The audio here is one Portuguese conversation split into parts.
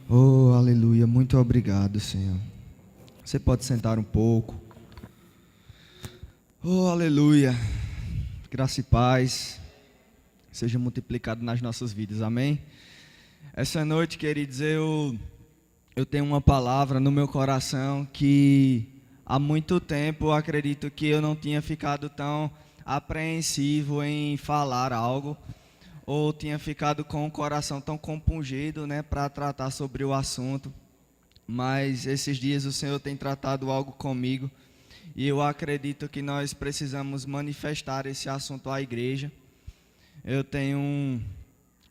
Oh, aleluia, muito obrigado, Senhor. Você pode sentar um pouco. Oh, aleluia. Graça e paz seja multiplicado nas nossas vidas, amém? Essa noite, queridos, eu tenho uma palavra no meu coração que há muito tempo eu acredito que eu não tinha ficado tão apreensivo em falar algo, ou tinha ficado com o coração tão compungido, né, para tratar sobre o assunto. Mas esses dias o Senhor tem tratado algo comigo e eu acredito que nós precisamos manifestar esse assunto à igreja. Eu tenho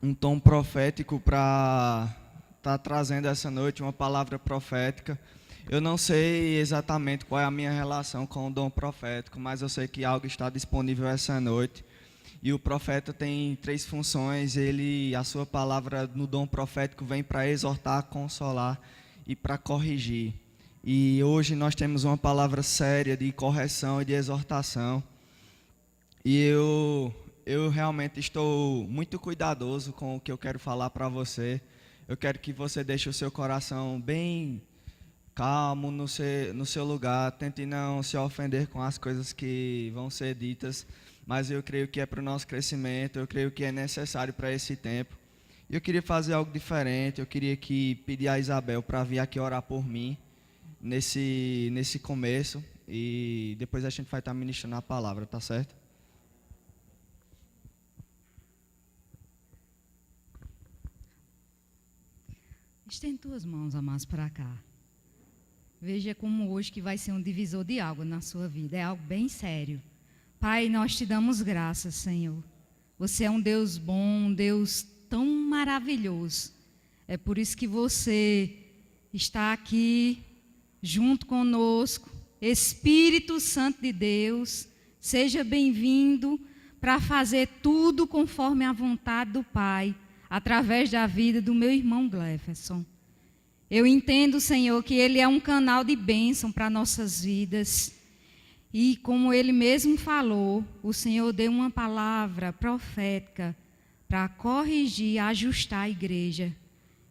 um tom profético para estar trazendo essa noite, uma palavra profética. Eu não sei exatamente qual é a minha relação com o dom profético, mas eu sei que algo está disponível essa noite. E o profeta tem 3 funções. A sua palavra no dom profético vem para exortar, consolar e para corrigir. E hoje nós temos uma palavra séria de correção e de exortação. E eu realmente estou muito cuidadoso com o que eu quero falar para você. Eu quero que você deixe o seu coração bem calmo no seu lugar. Tente não se ofender com as coisas que vão ser ditas. Mas eu creio que é para o nosso crescimento, eu creio que é necessário para esse tempo. Eu queria fazer algo diferente, eu queria pedir a Isabel para vir aqui orar por mim, nesse começo, e depois a gente vai estar ministrando a palavra, tá certo? Estende tuas mãos, amados, para cá. Veja como hoje que vai ser um divisor de água na sua vida, é algo bem sério. Pai, nós te damos graças, Senhor. Você é um Deus bom, um Deus tão maravilhoso. É por isso que você está aqui junto conosco. Espírito Santo de Deus, seja bem-vindo para fazer tudo conforme a vontade do Pai, através da vida do meu irmão Gleferson. Eu entendo, Senhor, que ele é um canal de bênção para nossas vidas. E como ele mesmo falou, o Senhor deu uma palavra profética para corrigir, ajustar a igreja.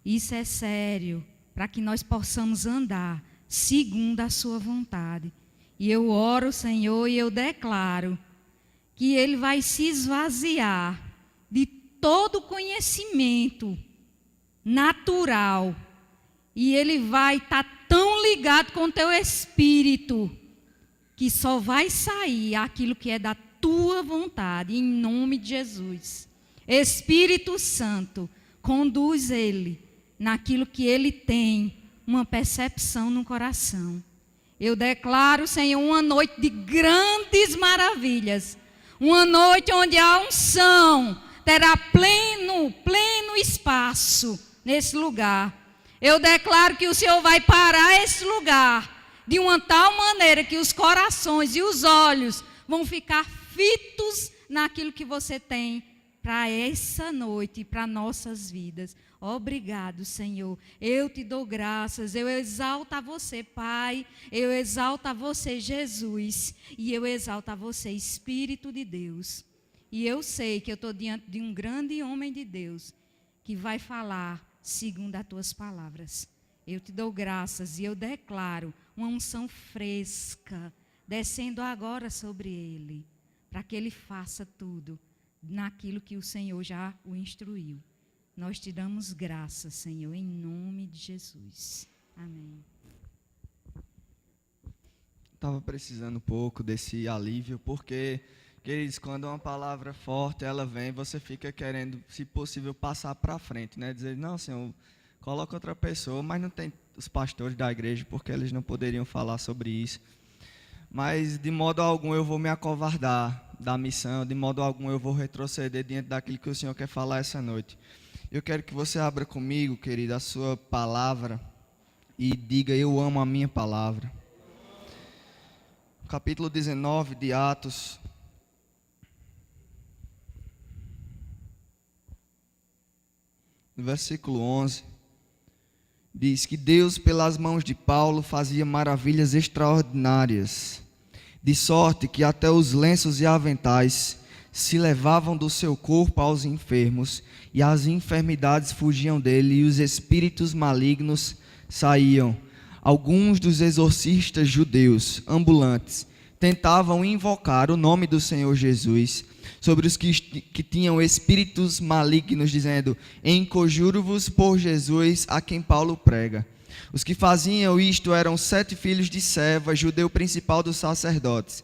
Isso é sério, para que nós possamos andar segundo a sua vontade. E eu oro, Senhor, e eu declaro que ele vai se esvaziar de todo conhecimento natural. E ele vai estar tão ligado com o teu espírito, que só vai sair aquilo que é da tua vontade, em nome de Jesus. Espírito Santo, conduz ele naquilo que ele tem, uma percepção no coração. Eu declaro, Senhor, uma noite de grandes maravilhas, uma noite onde a unção terá pleno espaço nesse lugar. Eu declaro que o Senhor vai parar esse lugar de uma tal maneira que os corações e os olhos vão ficar fitos naquilo que você tem para essa noite e para nossas vidas. Obrigado, Senhor. Eu te dou graças, eu exalto a você, Pai, eu exalto a você, Jesus, e eu exalto a você, Espírito de Deus. E eu sei que eu estou diante de um grande homem de Deus que vai falar segundo as tuas palavras. Eu te dou graças e eu declaro uma unção fresca descendo agora sobre ele, para que ele faça tudo naquilo que o Senhor já o instruiu. Nós te damos graças, Senhor, em nome de Jesus. Amém. Estava precisando um pouco desse alívio, porque, queridos, quando uma palavra forte ela vem, você fica querendo, se possível, passar para frente, né? Dizer, não, Senhor, coloca outra pessoa, mas não tem os pastores da igreja, porque eles não poderiam falar sobre isso. Mas, de modo algum, eu vou me acovardar da missão, de modo algum, eu vou retroceder diante daquilo que o Senhor quer falar essa noite. Eu quero que você abra comigo, querido, a sua palavra e diga, eu amo a minha palavra. Capítulo 19 de Atos. No versículo 11, diz que Deus, pelas mãos de Paulo, fazia maravilhas extraordinárias, de sorte que até os lenços e aventais se levavam do seu corpo aos enfermos, e as enfermidades fugiam dele, e os espíritos malignos saíam. Alguns dos exorcistas judeus ambulantes tentavam invocar o nome do Senhor Jesus sobre os que tinham espíritos malignos, dizendo: enconjuro-vos por Jesus, a quem Paulo prega. Os que faziam isto eram 7 filhos de Seva, judeu principal dos sacerdotes.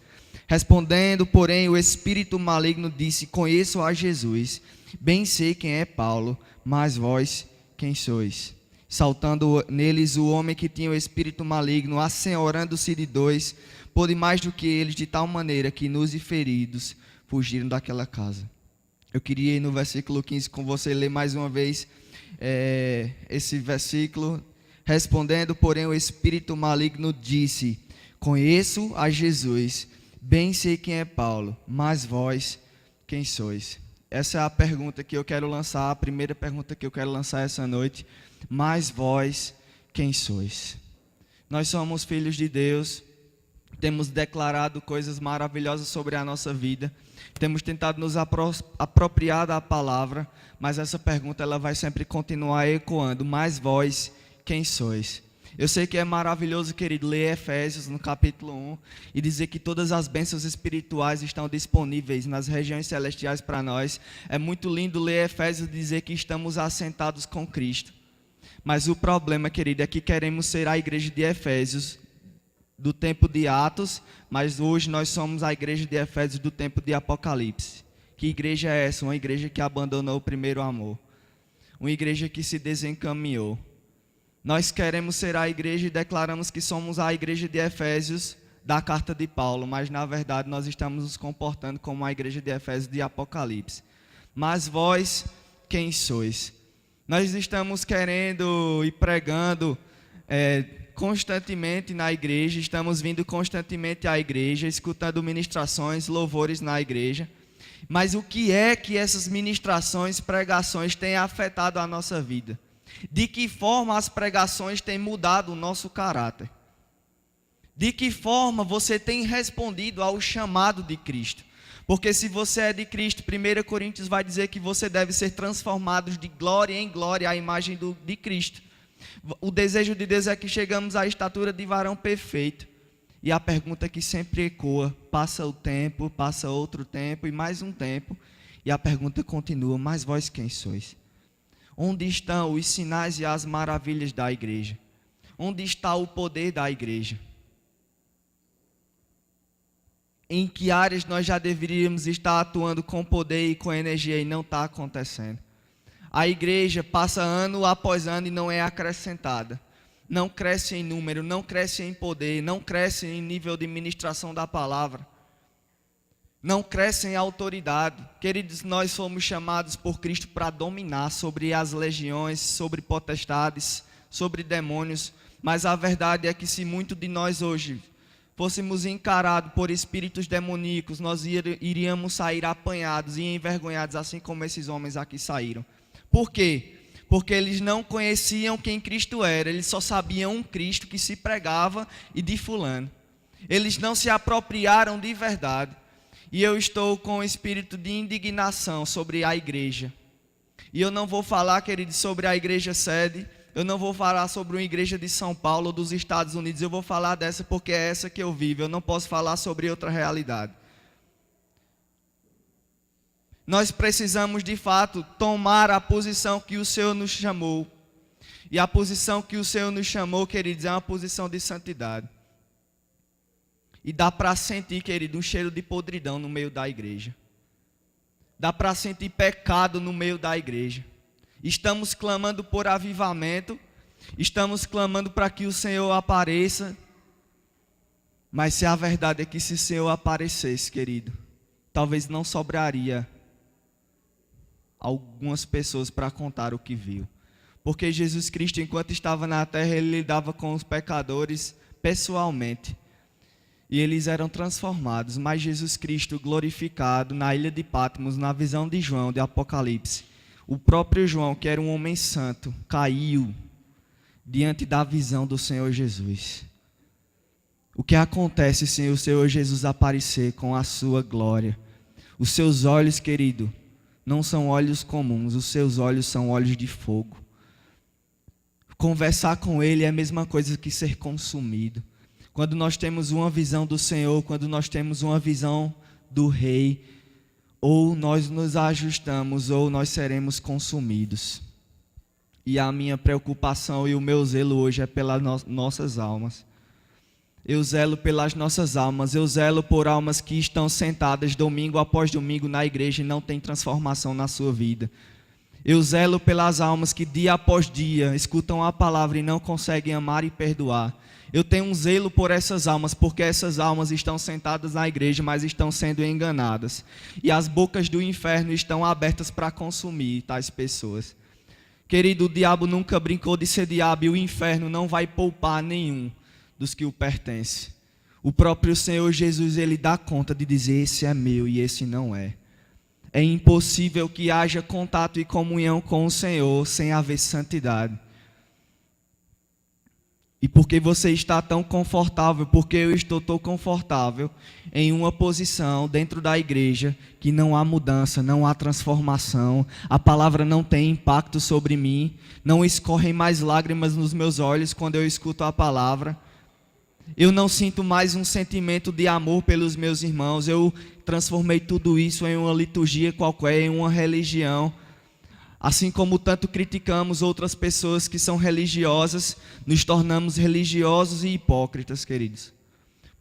Respondendo, porém, o espírito maligno disse: conheço a Jesus, bem sei quem é Paulo, mas vós quem sois? Saltando neles o homem que tinha o espírito maligno, assenhorando-se de 2, pôde mais do que eles, de tal maneira que nus e feridos fugiram daquela casa. Eu queria ir no versículo 15 com você, ler mais uma vez esse versículo. Respondendo, porém, o espírito maligno disse: conheço a Jesus, bem sei quem é Paulo, mas vós quem sois? Essa é a pergunta que eu quero lançar, a primeira pergunta que eu quero lançar essa noite. Mas vós quem sois? Nós somos filhos de Deus, temos declarado coisas maravilhosas sobre a nossa vida, temos tentado nos apropriar da palavra, mas essa pergunta ela vai sempre continuar ecoando: mas vós quem sois? Eu sei que é maravilhoso, querido, ler Efésios no capítulo 1 e dizer que todas as bênçãos espirituais estão disponíveis nas regiões celestiais para nós. É muito lindo ler Efésios e dizer que estamos assentados com Cristo. Mas o problema, querido, é que queremos ser a igreja de Efésios do tempo de Atos, mas hoje nós somos a igreja de Efésios do tempo de Apocalipse. Que igreja é essa? Uma igreja que abandonou o primeiro amor. Uma igreja que se desencaminhou. Nós queremos ser a igreja e declaramos que somos a igreja de Efésios da carta de Paulo, mas na verdade nós estamos nos comportando como a igreja de Efésios de Apocalipse. Mas vós quem sois? Nós estamos querendo e pregando constantemente na igreja, estamos vindo constantemente à igreja, escutando ministrações, louvores na igreja. Mas o que é que essas ministrações, pregações têm afetado a nossa vida? De que forma as pregações têm mudado o nosso caráter? De que forma você tem respondido ao chamado de Cristo? Porque se você é de Cristo, 1 Coríntios vai dizer que você deve ser transformado de glória em glória à imagem de Cristo. O desejo de Deus é que chegamos à estatura de varão perfeito. E a pergunta que sempre ecoa: passa o tempo, passa outro tempo e mais um tempo, e a pergunta continua: mas vós quem sois? Onde estão os sinais e as maravilhas da igreja? Onde está o poder da igreja? Em que áreas nós já deveríamos estar atuando com poder e com energia e não está acontecendo? A igreja passa ano após ano e não é acrescentada. Não cresce em número, não cresce em poder, não cresce em nível de ministração da palavra. Não cresce em autoridade. Queridos, nós fomos chamados por Cristo para dominar sobre as legiões, sobre potestades, sobre demônios. Mas a verdade é que se muito de nós hoje fôssemos encarados por espíritos demoníacos, nós iríamos sair apanhados e envergonhados, assim como esses homens aqui saíram. Por quê? Porque eles não conheciam quem Cristo era, eles só sabiam um Cristo que se pregava e de fulano. Eles não se apropriaram de verdade. E eu estou com um espírito de indignação sobre a igreja. E eu não vou falar, queridos, sobre a igreja sede. Eu não vou falar sobre uma igreja de São Paulo ou dos Estados Unidos. Eu vou falar dessa porque é essa que eu vivo. Eu não posso falar sobre outra realidade. Nós precisamos, de fato, tomar a posição que o Senhor nos chamou. E a posição que o Senhor nos chamou, queridos, é uma posição de santidade. E dá para sentir, querido, um cheiro de podridão no meio da igreja. Dá para sentir pecado no meio da igreja. Estamos clamando por avivamento. Estamos clamando para que o Senhor apareça. Mas se a verdade é que se o Senhor aparecesse, querido, talvez não sobraria algumas pessoas para contar o que viu. Porque Jesus Cristo, enquanto estava na terra, Ele lidava com os pecadores pessoalmente. E eles eram transformados, mas Jesus Cristo glorificado na ilha de Patmos, na visão de João, de Apocalipse. O próprio João, que era um homem santo, caiu diante da visão do Senhor Jesus. O que acontece sem o Senhor Jesus aparecer com a sua glória? Os seus olhos, querido, não são olhos comuns, os seus olhos são olhos de fogo. Conversar com Ele é a mesma coisa que ser consumido. Quando nós temos uma visão do Senhor, quando nós temos uma visão do Rei, ou nós nos ajustamos, ou nós seremos consumidos. E a minha preocupação e o meu zelo hoje é pelas nossas almas. Eu zelo pelas nossas almas, eu zelo por almas que estão sentadas domingo após domingo na igreja e não tem transformação na sua vida. Eu zelo pelas almas que dia após dia escutam a palavra e não conseguem amar e perdoar. Eu tenho um zelo por essas almas, porque essas almas estão sentadas na igreja, mas estão sendo enganadas. E as bocas do inferno estão abertas para consumir tais pessoas. Querido, o diabo nunca brincou de ser diabo e o inferno não vai poupar nenhum dos que o pertencem. O próprio Senhor Jesus, Ele dá conta de dizer: esse é meu e esse não é. É impossível que haja contato e comunhão com o Senhor sem haver santidade. E porque você está tão confortável, porque eu estou tão confortável em uma posição dentro da igreja que não há mudança, não há transformação, a palavra não tem impacto sobre mim, não escorrem mais lágrimas nos meus olhos quando eu escuto a palavra. Eu não sinto mais um sentimento de amor pelos meus irmãos, eu transformei tudo isso em uma liturgia qualquer, em uma religião. Assim como tanto criticamos outras pessoas que são religiosas, nos tornamos religiosos e hipócritas, queridos.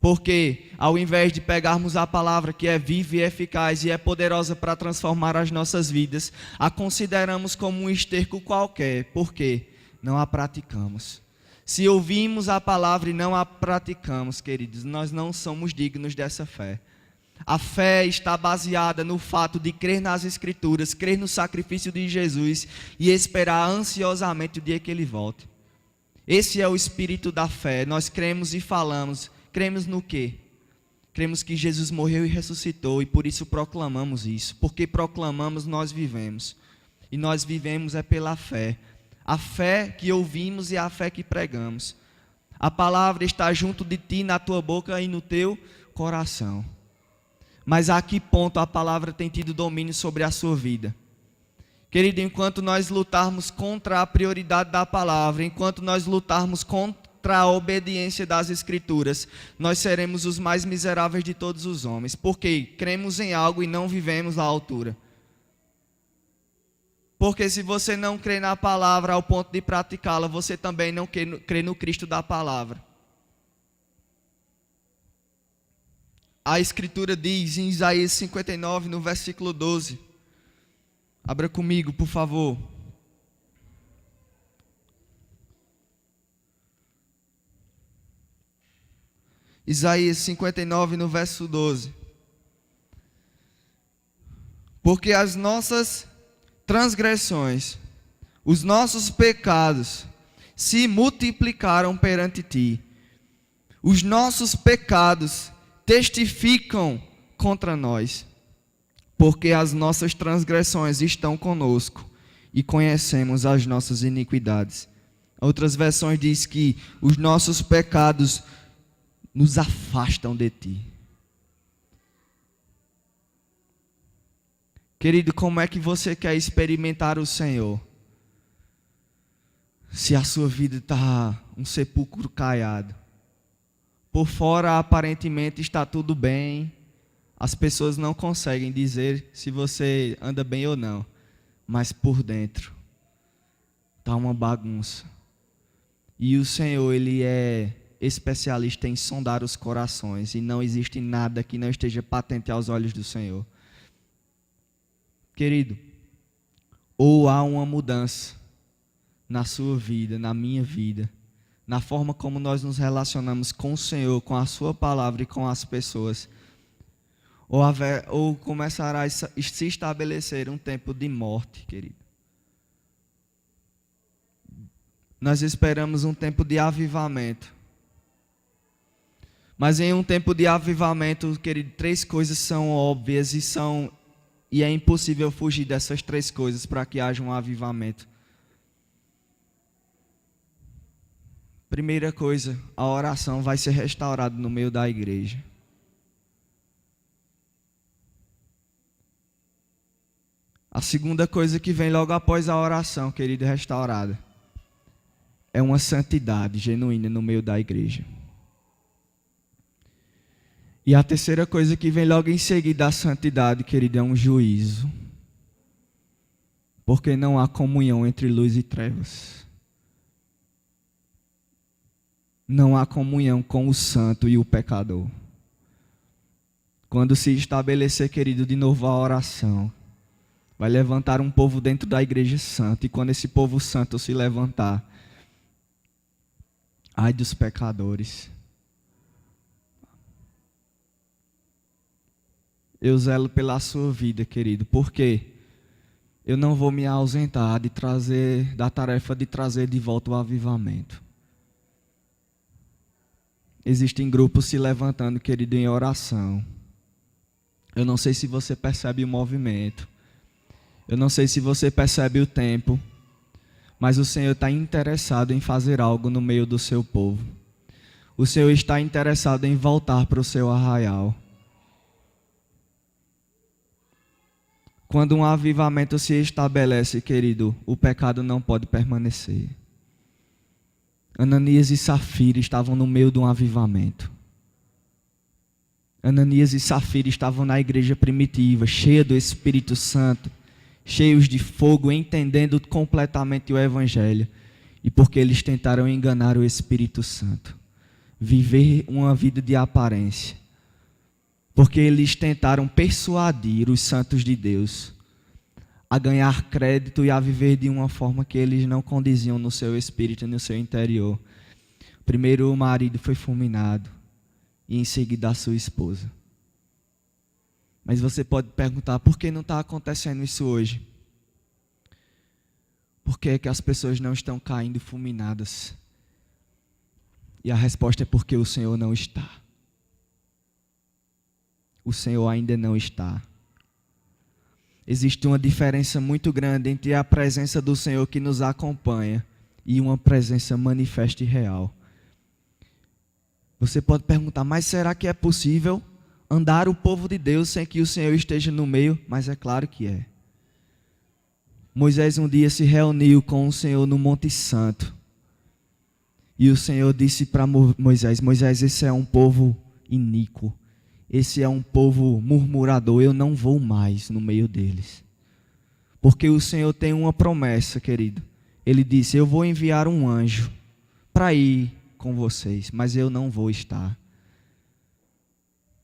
Porque ao invés de pegarmos a palavra que é viva e eficaz e é poderosa para transformar as nossas vidas, a consideramos como um esterco qualquer. Por quê? Não a praticamos. Se ouvimos a palavra e não a praticamos, queridos, nós não somos dignos dessa fé. A fé está baseada no fato de crer nas Escrituras, crer no sacrifício de Jesus e esperar ansiosamente o dia que Ele volte. Esse é o espírito da fé. Nós cremos e falamos. Cremos no quê? Cremos que Jesus morreu e ressuscitou e por isso proclamamos isso. Porque proclamamos, nós vivemos. E nós vivemos é pela fé. A fé que ouvimos e a fé que pregamos. A palavra está junto de ti, na tua boca e no teu coração. Mas a que ponto a palavra tem tido domínio sobre a sua vida? Querido, enquanto nós lutarmos contra a prioridade da palavra, enquanto nós lutarmos contra a obediência das Escrituras, nós seremos os mais miseráveis de todos os homens. Porque cremos em algo e não vivemos à altura. Porque se você não crê na palavra ao ponto de praticá-la, você também não crê no Cristo da palavra. A Escritura diz em Isaías 59, no versículo 12. Abra comigo, por favor. Isaías 59, no verso 12. Porque as nossas transgressões, os nossos pecados se multiplicaram perante ti. Os nossos pecados testificam contra nós, porque as nossas transgressões estão conosco e conhecemos as nossas iniquidades. Outras versões diz que os nossos pecados nos afastam de ti. Querido, como é que você quer experimentar o Senhor? Se a sua vida está um sepulcro caiado. Por fora, aparentemente, está tudo bem. As pessoas não conseguem dizer se você anda bem ou não. Mas por dentro, está uma bagunça. E o Senhor, Ele é especialista em sondar os corações. E não existe nada que não esteja patente aos olhos do Senhor. Querido, ou há uma mudança na sua vida, na minha vida, na forma como nós nos relacionamos com o Senhor, com a sua palavra e com as pessoas, ou começará a se estabelecer um tempo de morte, querido. Nós esperamos um tempo de avivamento. Mas em um tempo de avivamento, querido, 3 coisas são óbvias e é impossível fugir dessas 3 coisas para que haja um avivamento. Primeira coisa, a oração vai ser restaurada no meio da igreja. A segunda coisa que vem logo após a oração, querido, restaurada, é uma santidade genuína no meio da igreja. E a terceira coisa que vem logo em seguida da santidade, querido, é um juízo. Porque não há comunhão entre luz e trevas. Não há comunhão com o santo e o pecador. Quando se estabelecer, querido, de novo a oração, vai levantar um povo dentro da igreja santa. E quando esse povo santo se levantar, ai dos pecadores. Eu zelo pela sua vida, querido, porque eu não vou me ausentar da tarefa de trazer de volta o avivamento. Existem grupos se levantando, querido, em oração. Eu não sei se você percebe o movimento. Eu não sei se você percebe o tempo. Mas o Senhor está interessado em fazer algo no meio do seu povo. O Senhor está interessado em voltar para o seu arraial. Quando um avivamento se estabelece, querido, o pecado não pode permanecer. Ananias e Safira estavam no meio de um avivamento. Ananias e Safira estavam na igreja primitiva, cheia do Espírito Santo, cheios de fogo, entendendo completamente o Evangelho. E porque eles tentaram enganar o Espírito Santo, viver uma vida de aparência. Porque eles tentaram persuadir os santos de Deus a ganhar crédito e a viver de uma forma que eles não condiziam no seu espírito e no seu interior. Primeiro o marido foi fulminado e em seguida a sua esposa. Mas você pode perguntar, por que não está acontecendo isso hoje? Por que é que as pessoas não estão caindo fulminadas? E a resposta é porque o Senhor não está. O Senhor ainda não está. Existe uma diferença muito grande entre a presença do Senhor que nos acompanha e uma presença manifesta e real. Você pode perguntar, mas será que é possível andar o povo de Deus sem que o Senhor esteja no meio? Mas é claro que é. Moisés um dia se reuniu com o Senhor no Monte Santo. E o Senhor disse para Moisés, Moisés, esse é um povo iníquo. Esse é um povo murmurador, eu não vou mais no meio deles. Porque o Senhor tem uma promessa, querido. Ele disse, eu vou enviar um anjo para ir com vocês, mas eu não vou estar.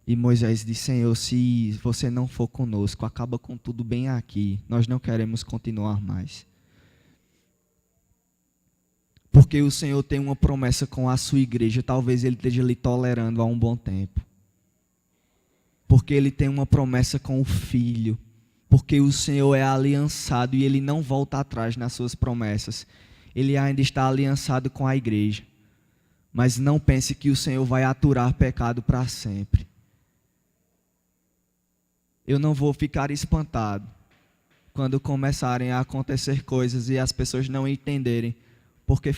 E Moisés disse, Senhor, se você não for conosco, acaba com tudo bem aqui. Nós não queremos continuar mais. Porque o Senhor tem uma promessa com a sua igreja, talvez Ele esteja lhe tolerando há um bom tempo. Porque Ele tem uma promessa com o Filho. Porque o Senhor é aliançado e Ele não volta atrás nas suas promessas. Ele ainda está aliançado com a igreja. Mas não pense que o Senhor vai aturar pecado para sempre. Eu não vou ficar espantado quando começarem a acontecer coisas e as pessoas não entenderem porque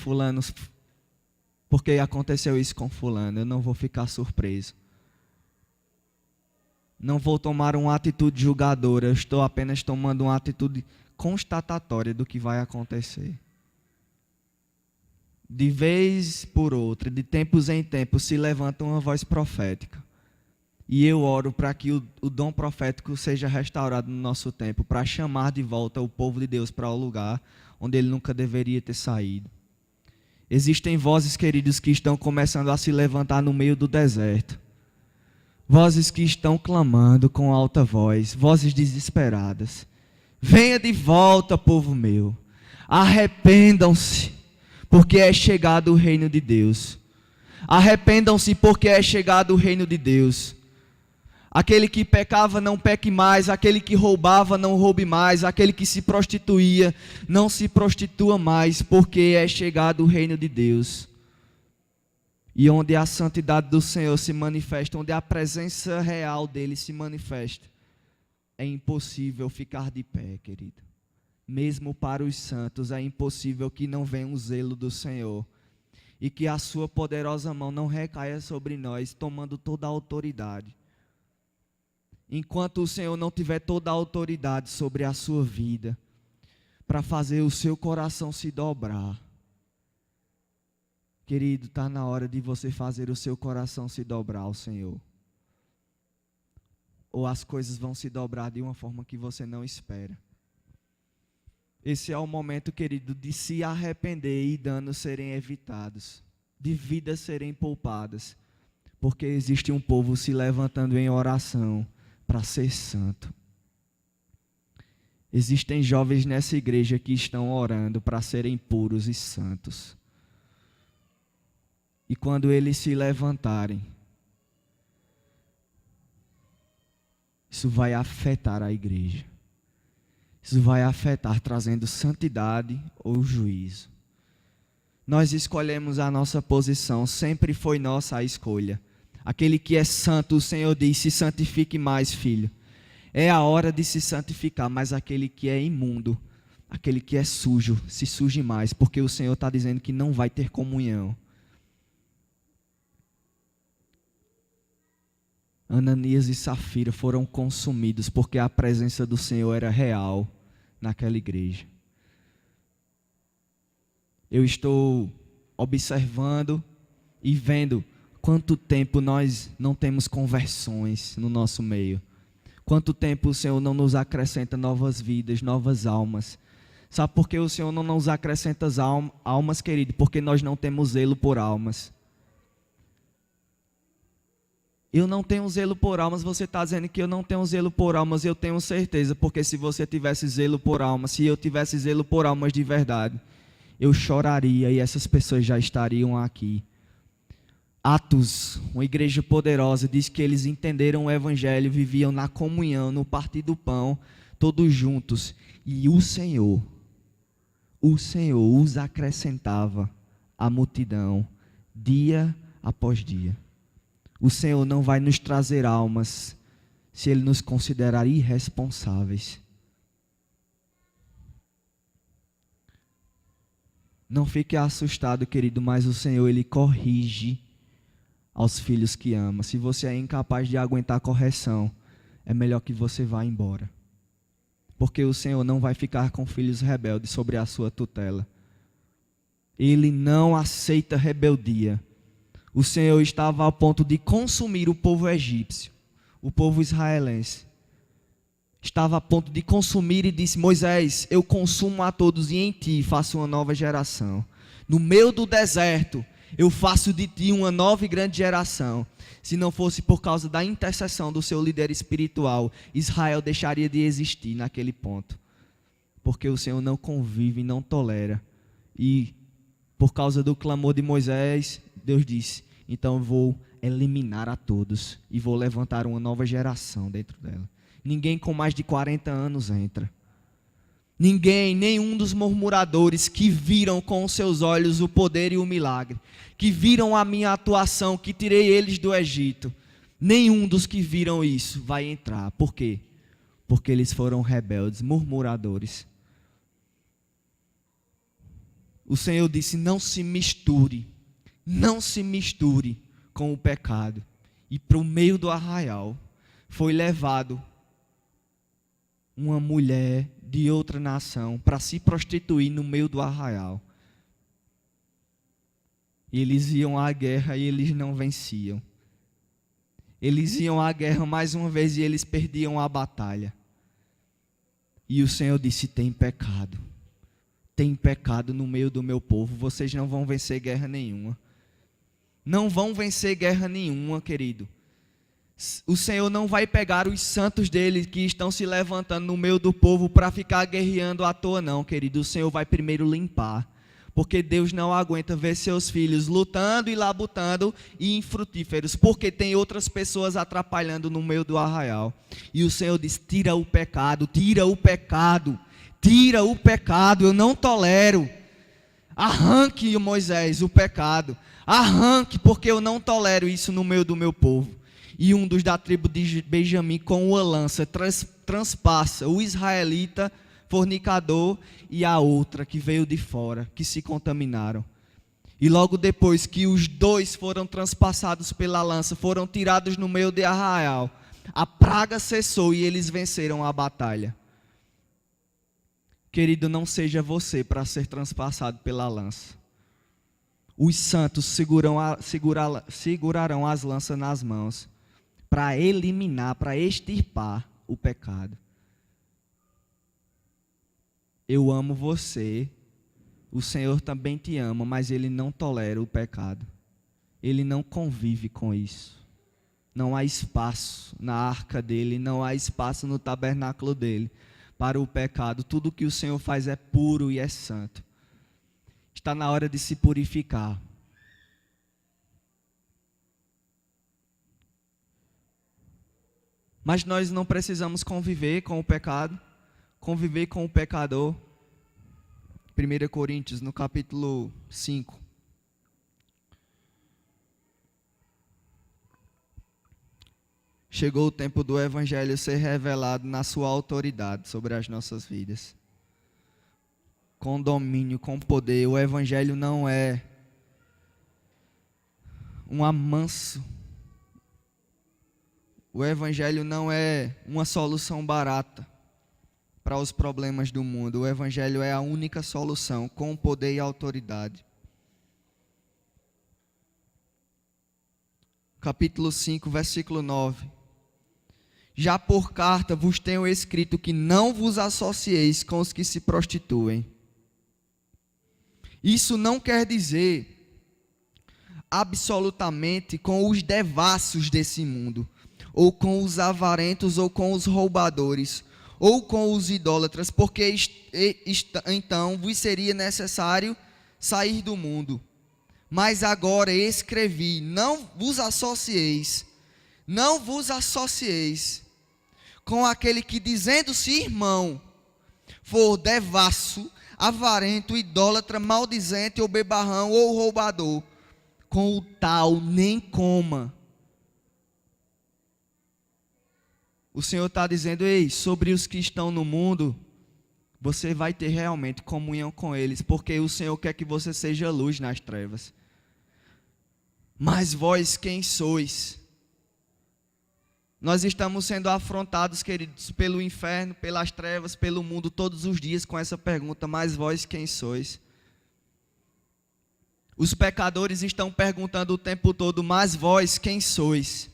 aconteceu isso com fulano. Eu não vou ficar surpreso. Não vou tomar uma atitude julgadora, eu estou apenas tomando uma atitude constatatória do que vai acontecer. De vez por outra, de tempos em tempos, se levanta uma voz profética. E eu oro para que o dom profético seja restaurado no nosso tempo, para chamar de volta o povo de Deus para o lugar onde ele nunca deveria ter saído. Existem vozes, queridos, que estão começando a se levantar no meio do deserto. Vozes que estão clamando com alta voz, vozes desesperadas. Venha de volta, povo meu. Arrependam-se, porque é chegado o reino de Deus. Arrependam-se, porque é chegado o reino de Deus. Aquele que pecava, não peque mais. Aquele que roubava, não roube mais. Aquele que se prostituía, não se prostitua mais, porque é chegado o reino de Deus. E onde a santidade do Senhor se manifesta, onde a presença real dele se manifesta, é impossível ficar de pé, querido. Mesmo para os santos é impossível que não venha o zelo do Senhor e que a sua poderosa mão não recaia sobre nós, tomando toda a autoridade. enquanto o Senhor não tiver toda a autoridade sobre a sua vida, para fazer o seu coração se dobrar. Querido, está na hora de você fazer o seu coração se dobrar ao Senhor. Ou as coisas vão se dobrar de uma forma que você não espera. Esse é o momento, querido, de se arrepender e danos serem evitados, de vidas serem poupadas, porque existe um povo se levantando em oração para ser santo. Existem jovens nessa igreja que estão orando para serem puros e santos. E quando eles se levantarem, isso vai afetar a igreja. Isso vai afetar trazendo santidade ou juízo. Nós escolhemos a nossa posição, sempre foi nossa a escolha. Aquele que é santo, o Senhor diz, se santifique mais, filho. É a hora de se santificar, mas aquele que é imundo, aquele que é sujo, se suje mais, porque o Senhor está dizendo que não vai ter comunhão. Ananias e Safira foram consumidos porque a presença do Senhor era real naquela igreja. Eu estou observando e vendo quanto tempo nós não temos conversões no nosso meio. Quanto tempo o Senhor não nos acrescenta novas vidas, novas almas. Sabe por que o Senhor não nos acrescenta almas, querido? Porque nós não temos zelo por almas. Eu não tenho zelo por almas, você está dizendo que eu não tenho zelo por almas, eu tenho certeza, porque se você tivesse zelo por almas, se eu tivesse zelo por almas de verdade, eu choraria e essas pessoas já estariam aqui. Atos, uma igreja poderosa, diz que eles entenderam o evangelho, viviam na comunhão, no partir do pão, todos juntos, e o Senhor os acrescentava à multidão, dia após dia. O Senhor não vai nos trazer almas se Ele nos considerar irresponsáveis. Não fique assustado, querido, mas o Senhor, Ele corrige aos filhos que ama. Se você é incapaz de aguentar a correção, é melhor que você vá embora. Porque o Senhor não vai ficar com filhos rebeldes sobre a sua tutela. Ele não aceita rebeldia. O Senhor estava a ponto de consumir o povo egípcio, o povo israelense. Estava a ponto de consumir e disse: Moisés, eu consumo a todos e em ti faço uma nova geração. No meio do deserto, eu faço de ti uma nova e grande geração. Se não fosse por causa da intercessão do seu líder espiritual, Israel deixaria de existir naquele ponto. Porque o Senhor não convive e não tolera. E por causa do clamor de Moisés, Deus disse: então eu vou eliminar a todos e vou levantar uma nova geração dentro dela. Ninguém com mais de 40 anos entra. Ninguém, nenhum dos murmuradores que viram com os seus olhos o poder e o milagre, que viram a minha atuação, que tirei eles do Egito, nenhum dos que viram isso vai entrar. Por quê? Porque eles foram rebeldes, murmuradores. O Senhor disse: não se misture com o pecado. E para o meio do arraial foi levado uma mulher de outra nação para se prostituir no meio do arraial. Eles iam à guerra e eles não venciam. Eles iam à guerra mais uma vez e eles perdiam a batalha. E o Senhor disse: tem pecado no meio do meu povo, vocês não vão vencer guerra nenhuma. Não vão vencer guerra nenhuma, querido. O Senhor não vai pegar os santos dele que estão se levantando no meio do povo para ficar guerreando à toa, não, querido. O Senhor vai primeiro limpar. Porque Deus não aguenta ver seus filhos lutando e labutando e infrutíferos. Porque tem outras pessoas atrapalhando no meio do arraial. E o Senhor diz: tira o pecado, tira o pecado. Tira o pecado, eu não tolero. Arranque, Moisés, o pecado. Arranque, porque eu não tolero isso no meio do meu povo. E um dos da tribo de Benjamim, com uma lança, transpassa o israelita fornicador e a outra que veio de fora, que se contaminaram. E logo depois que os dois foram transpassados pela lança, foram tirados no meio de arraial, A praga cessou e eles venceram a batalha. Querido, não seja você para ser transpassado pela lança. Os santos segurarão as lanças nas mãos para eliminar, para extirpar o pecado. Eu amo você, o Senhor também te ama, mas Ele não tolera o pecado. Ele não convive com isso. Não há espaço na arca dele, não há espaço no tabernáculo dele para o pecado. Tudo que o Senhor faz é puro e é santo. Está na hora de se purificar. Mas nós não precisamos conviver com o pecado, conviver com o pecador. 1 Coríntios, no capítulo 5. Chegou o tempo do Evangelho ser revelado na sua autoridade sobre as nossas vidas. Com domínio, com poder. O Evangelho não é um amanso. O Evangelho não é uma solução barata para os problemas do mundo. O Evangelho é a única solução, com poder e autoridade. Capítulo 5, versículo 9. Já por carta vos tenho escrito que não vos associeis com os que se prostituem. Isso não quer dizer absolutamente com os devassos desse mundo, ou com os avarentos, ou com os roubadores, ou com os idólatras, porque então vos seria necessário sair do mundo. Mas agora escrevi, não vos associeis com aquele que, dizendo-se irmão, for devasso, avarento, idólatra, maldizente, ou bebarrão, ou roubador. Com o tal nem coma. O Senhor está dizendo, ei, sobre os que estão no mundo, você vai ter realmente comunhão com eles, porque o Senhor quer que você seja luz nas trevas. Mas vós quem sois? Nós estamos sendo afrontados, queridos, pelo inferno, pelas trevas, pelo mundo, todos os dias com essa pergunta, mas vós quem sois? Os pecadores estão perguntando o tempo todo, mas vós quem sois?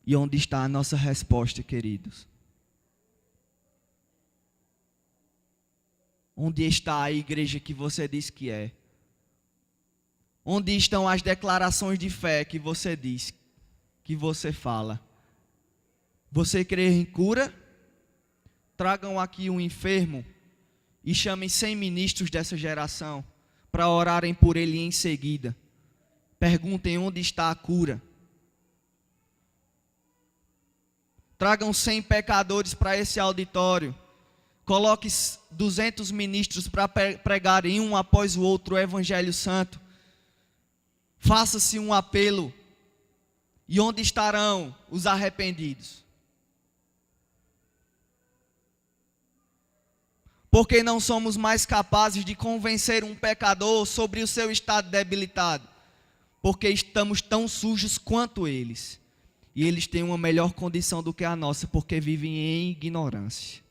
E onde está a nossa resposta, queridos? Onde está a igreja que você diz que é? Onde estão as declarações de fé que você diz, que você fala? Você crê em cura? Tragam aqui um enfermo e chamem 100 ministros dessa geração para orarem por ele em seguida. Perguntem onde está a cura. Tragam 100 pecadores para esse auditório. Coloque 200 ministros para pregarem um após o outro o Evangelho Santo. Faça-se um apelo. E onde estarão os arrependidos? Porque não somos mais capazes de convencer um pecador sobre o seu estado debilitado. Porque estamos tão sujos quanto eles. E eles têm uma melhor condição do que a nossa, porque vivem em ignorância.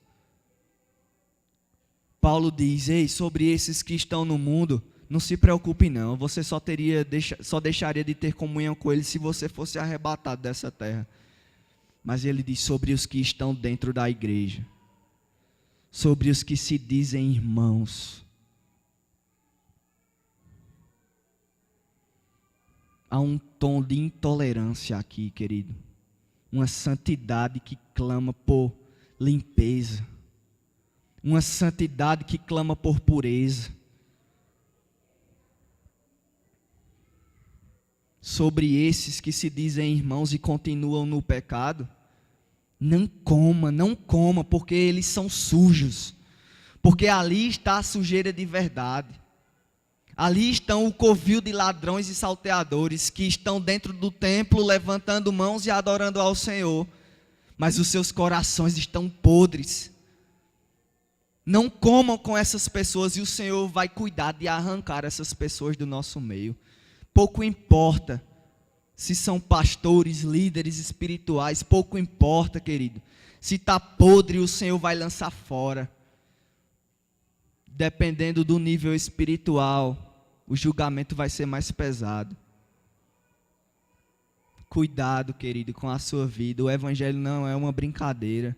Paulo diz, ei, sobre esses que estão no mundo, não se preocupe não, você só deixaria de ter comunhão com eles se você fosse arrebatado dessa terra. Mas ele diz sobre os que estão dentro da igreja, sobre os que se dizem irmãos. Há um tom de intolerância aqui, querido. Uma santidade que clama por limpeza. Uma santidade que clama por pureza. Sobre esses que se dizem irmãos e continuam no pecado, não coma, porque eles são sujos. Porque ali está a sujeira de verdade. Ali estão o covil de ladrões e salteadores que estão dentro do templo levantando mãos e adorando ao Senhor. Mas os seus corações estão podres. Não comam com essas pessoas e o Senhor vai cuidar de arrancar essas pessoas do nosso meio. Pouco importa Se são pastores, líderes espirituais, pouco importa, querido. Se está podre, o Senhor vai lançar fora. Dependendo do nível espiritual, o julgamento vai ser mais pesado. Cuidado, querido, com a sua vida. O evangelho não é uma brincadeira.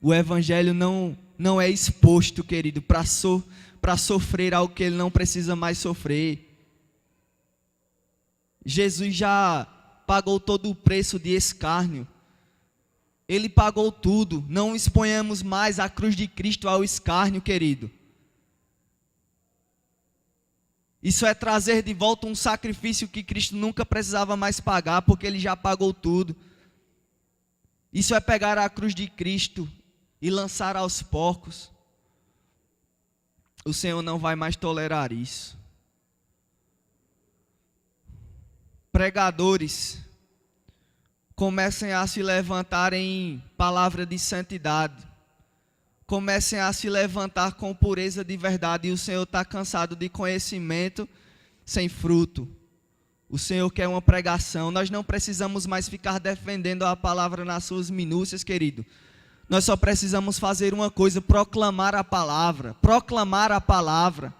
O evangelho não é exposto, querido, para sofrer algo que ele não precisa mais sofrer. Jesus já pagou todo o preço de escárnio. Ele pagou tudo. Não exponhamos mais a cruz de Cristo ao escárnio, querido. Isso é trazer de volta um sacrifício que Cristo nunca precisava mais pagar, porque Ele já pagou tudo. Isso é pegar a cruz de Cristo e lançar aos porcos. O Senhor não vai mais tolerar isso. Pregadores, comecem a se levantar em palavra de santidade. Comecem a se levantar com pureza de verdade. E o Senhor está cansado de conhecimento sem fruto. O Senhor quer uma pregação. Nós não precisamos mais ficar defendendo a palavra nas suas minúcias, querido. Nós só precisamos fazer uma coisa: proclamar a palavra. Proclamar a palavra.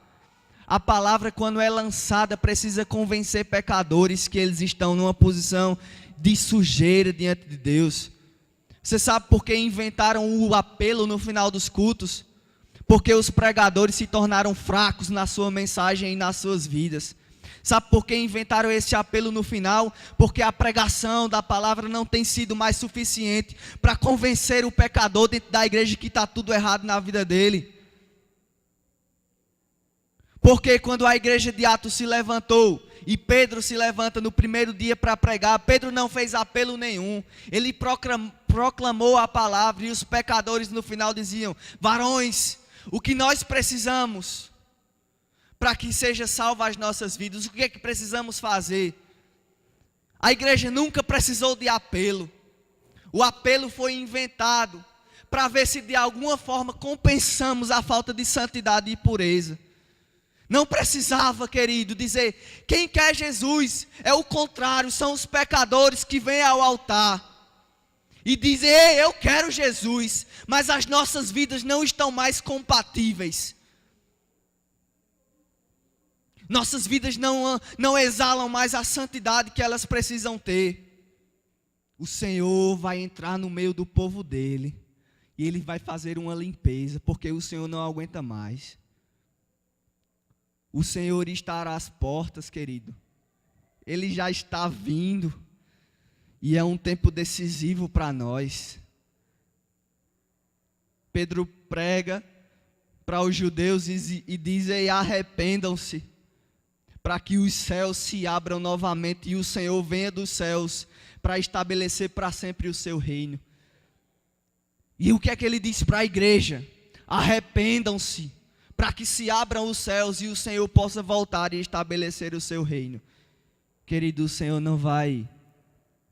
A palavra, quando é lançada, precisa convencer pecadores que eles estão numa posição de sujeira diante de Deus. Você sabe por que inventaram o apelo no final dos cultos? Porque os pregadores se tornaram fracos na sua mensagem e nas suas vidas. Sabe por que inventaram esse apelo no final? Porque a pregação da palavra não tem sido mais suficiente para convencer o pecador dentro da igreja que está tudo errado na vida dele. Porque quando a igreja de Atos se levantou e Pedro se levanta no primeiro dia para pregar, Pedro não fez apelo nenhum. Ele proclamou a palavra e os pecadores no final diziam: varões, o que nós precisamos para que seja salva as nossas vidas? O que é que precisamos fazer? A igreja nunca precisou de apelo. O apelo foi inventado para ver se de alguma forma compensamos a falta de santidade e pureza. Não precisava, querido, dizer: quem quer Jesus? É o contrário, são os pecadores que vêm ao altar e dizem: ei, eu quero Jesus, mas as nossas vidas não estão mais compatíveis. Nossas vidas não exalam mais a santidade que elas precisam ter. O Senhor vai entrar no meio do povo dele e Ele vai fazer uma limpeza, porque o Senhor não aguenta mais. O Senhor estará às portas, querido. Ele já está vindo. E é um tempo decisivo para nós. Pedro prega para os judeus e diz: ei, arrependam-se, para que os céus se abram novamente e o Senhor venha dos céus para estabelecer para sempre o seu reino. E o que é que ele diz para a igreja? Arrependam-se, para que se abram os céus e o Senhor possa voltar e estabelecer o seu reino. Querido, o Senhor não vai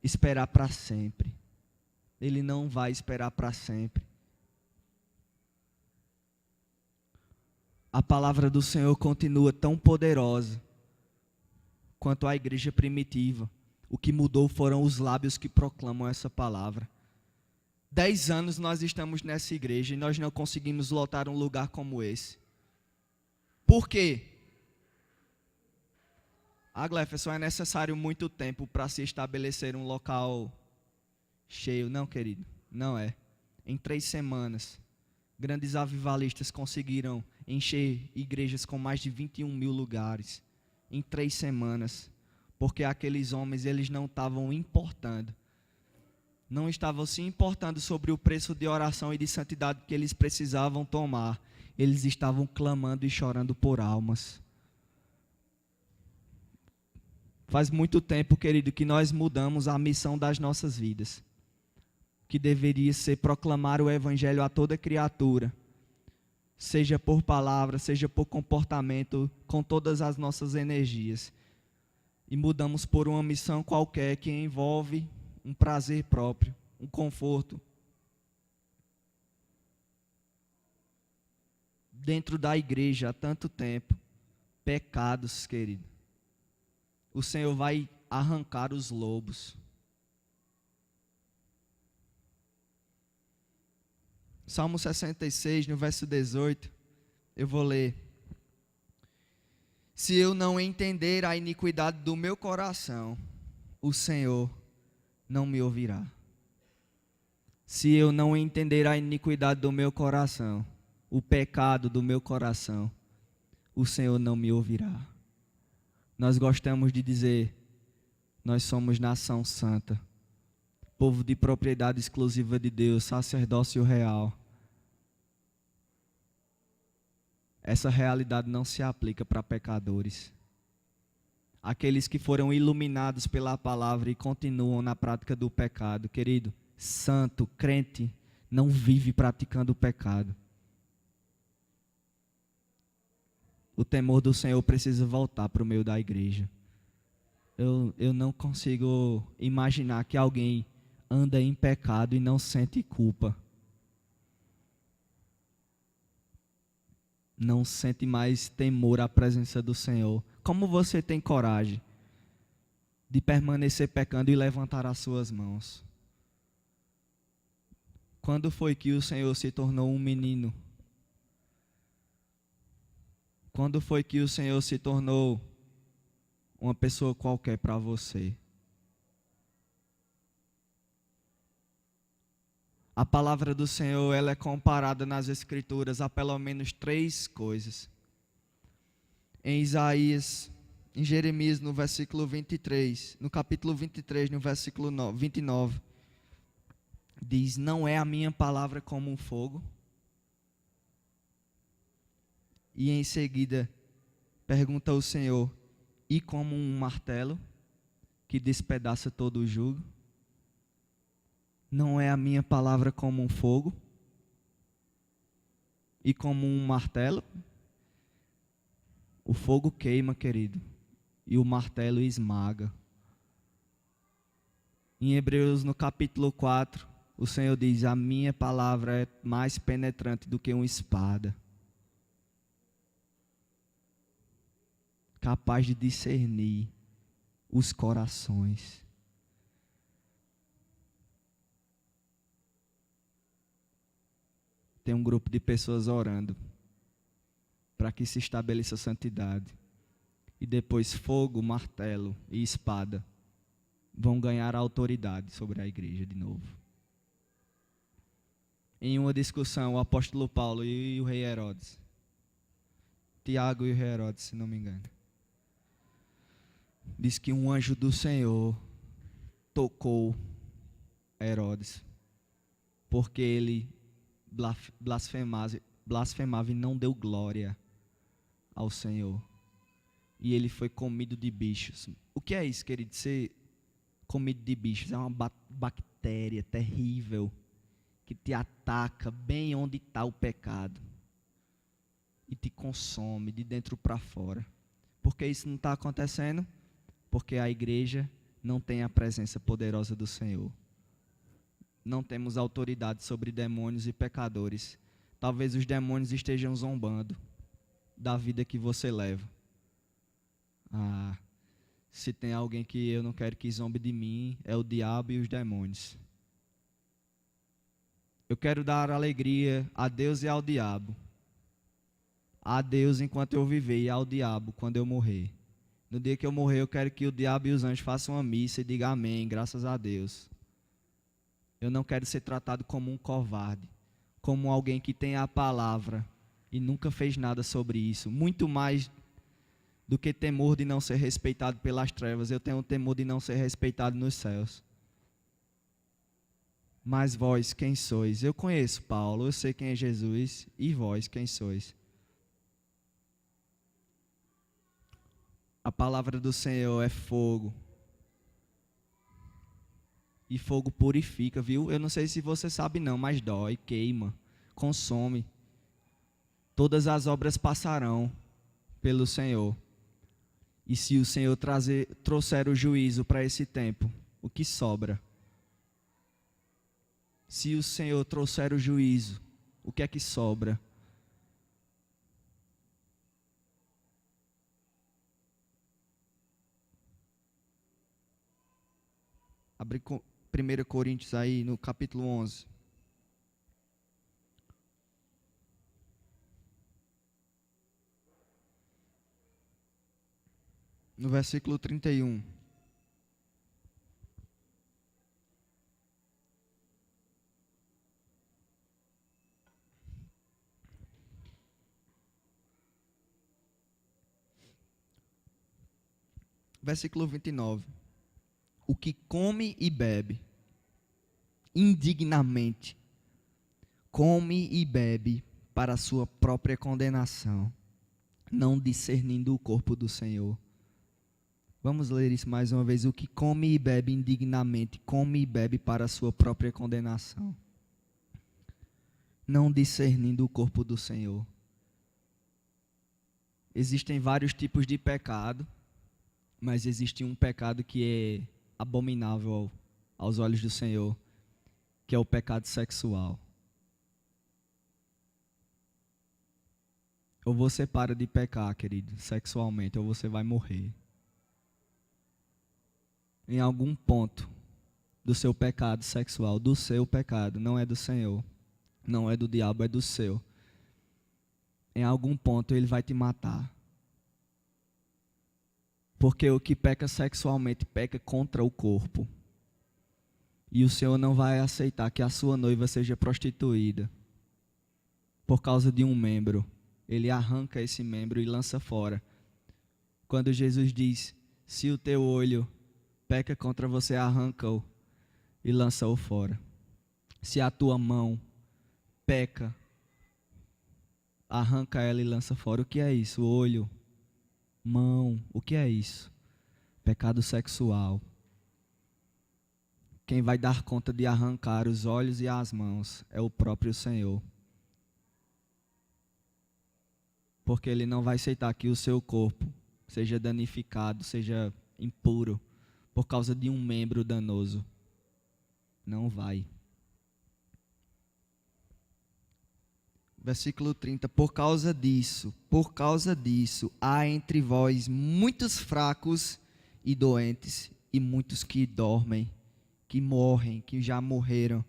esperar para sempre. Ele não vai esperar para sempre. A palavra do Senhor continua tão poderosa quanto a igreja primitiva. O que mudou foram os lábios que proclamam essa palavra. 10 anos nós estamos nessa igreja e nós não conseguimos lotar um lugar como esse. Por quê? Gleferson, é necessário muito tempo para se estabelecer um local cheio. Não, querido, não é. Em 3 semanas, grandes avivalistas conseguiram encher igrejas com mais de 21 mil lugares. Em 3 semanas. Porque aqueles homens, eles não estavam importando. Não estavam se importando sobre o preço de oração e de santidade que eles precisavam tomar. Eles estavam clamando e chorando por almas. Faz muito tempo, querido, que nós mudamos a missão das nossas vidas. Que deveria ser proclamar o evangelho a toda criatura. Seja por palavra, seja por comportamento, com todas as nossas energias. E mudamos por uma missão qualquer que envolve um prazer próprio, um conforto. Dentro da igreja há tanto tempo, pecados, querido. o Senhor vai arrancar os lobos. Salmo 66, no verso 18, eu vou ler. Se eu não entender a iniquidade do meu coração, o Senhor não me ouvirá. Se eu não entender a iniquidade do meu coração, o pecado do meu coração, o Senhor não me ouvirá. Nós gostamos de dizer, nós somos nação santa, povo de propriedade exclusiva de Deus, sacerdócio real. Essa realidade não se aplica para pecadores. Aqueles que foram iluminados pela palavra e continuam na prática do pecado, querido, santo, crente, não vive praticando o pecado. O temor do Senhor precisa voltar para o meio da igreja. Eu não consigo imaginar que alguém anda em pecado e não sente culpa. Não sente mais temor à presença do Senhor. Como você tem coragem de permanecer pecando e levantar as suas mãos? Quando foi que o Senhor se tornou um menino? Quando foi que o Senhor se tornou uma pessoa qualquer para você? A palavra do Senhor, ela é comparada nas Escrituras a pelo menos 3 coisas. Em Isaías, em Jeremias, no versículo 23, no capítulo 23, no versículo 29, diz, não é a minha palavra como um fogo? E em seguida, pergunta o Senhor, e como um martelo que despedaça todo o jugo? Não é a minha palavra como um fogo? E como um martelo? O fogo queima, querido, e o martelo esmaga. Em Hebreus, no capítulo 4, o Senhor diz, a minha palavra é mais penetrante do que uma espada, capaz de discernir os corações. Tem um grupo de pessoas orando para que se estabeleça a santidade. E depois fogo, martelo e espada vão ganhar autoridade sobre a igreja de novo. Em uma discussão, o apóstolo Paulo e o rei Herodes, Tiago e o rei Herodes, se não me engano, diz que um anjo do Senhor tocou Herodes, porque ele blasfemava e não deu glória ao Senhor. E ele foi comido de bichos. O que é isso, querido? Ser comido de bichos é uma bactéria terrível que te ataca bem onde está o pecado e te consome de dentro para fora. Por que isso não está acontecendo? Porque a igreja não tem a presença poderosa do Senhor. Não temos autoridade sobre demônios e pecadores. Talvez os demônios estejam zombando da vida que você leva. Se tem alguém que eu não quero que zombe de mim, é o diabo e os demônios. Eu quero dar alegria a Deus e ao diabo. A Deus enquanto eu viver e ao diabo quando eu morrer. No dia que eu morrer, eu quero que o diabo e os anjos façam uma missa e digam amém, graças a Deus. Eu não quero ser tratado como um covarde, como alguém que tem a palavra e nunca fez nada sobre isso. Muito mais do que temor de não ser respeitado pelas trevas, eu tenho temor de não ser respeitado nos céus. Mas vós, quem sois? Eu conheço Paulo, eu sei quem é Jesus, e vós, quem sois? A palavra do Senhor é fogo. E fogo purifica, viu? Eu não sei se você sabe não, mas dói, queima, consome. Todas as obras passarão pelo Senhor. E se o Senhor trouxer o juízo para esse tempo, o que sobra? Se o Senhor trouxer o juízo, o que é que sobra? Abre 1 Coríntios aí no capítulo 11. No versículo 31. Versículo 29. O que come e bebe indignamente, come e bebe para a sua própria condenação, não discernindo o corpo do Senhor. Vamos ler isso mais uma vez. O que come e bebe indignamente, come e bebe para a sua própria condenação, não discernindo o corpo do Senhor. Existem vários tipos de pecado, mas existe um pecado que é abominável aos olhos do Senhor, que é o pecado sexual. Ou você para de pecar, querido, sexualmente, ou você vai morrer. Em algum ponto do seu pecado sexual, do seu pecado, não é do Senhor, não é do diabo, é do seu. Em algum ponto ele vai te matar. Porque o que peca sexualmente peca contra o corpo. E o Senhor não vai aceitar que a sua noiva seja prostituída por causa de um membro. Ele arranca esse membro e lança fora. Quando Jesus diz, se o teu olho peca contra você, arranca-o e lança-o fora. Se a tua mão peca, arranca ela e lança fora. O que é isso? Olho, mão, o que é isso? Pecado sexual. Quem vai dar conta de arrancar os olhos e as mãos é o próprio Senhor. Porque Ele não vai aceitar que o seu corpo seja danificado, seja impuro, por causa de um membro danoso. Não vai. Versículo 30. Por causa disso, há entre vós muitos fracos e doentes, e muitos que dormem, que morrem, que já morreram.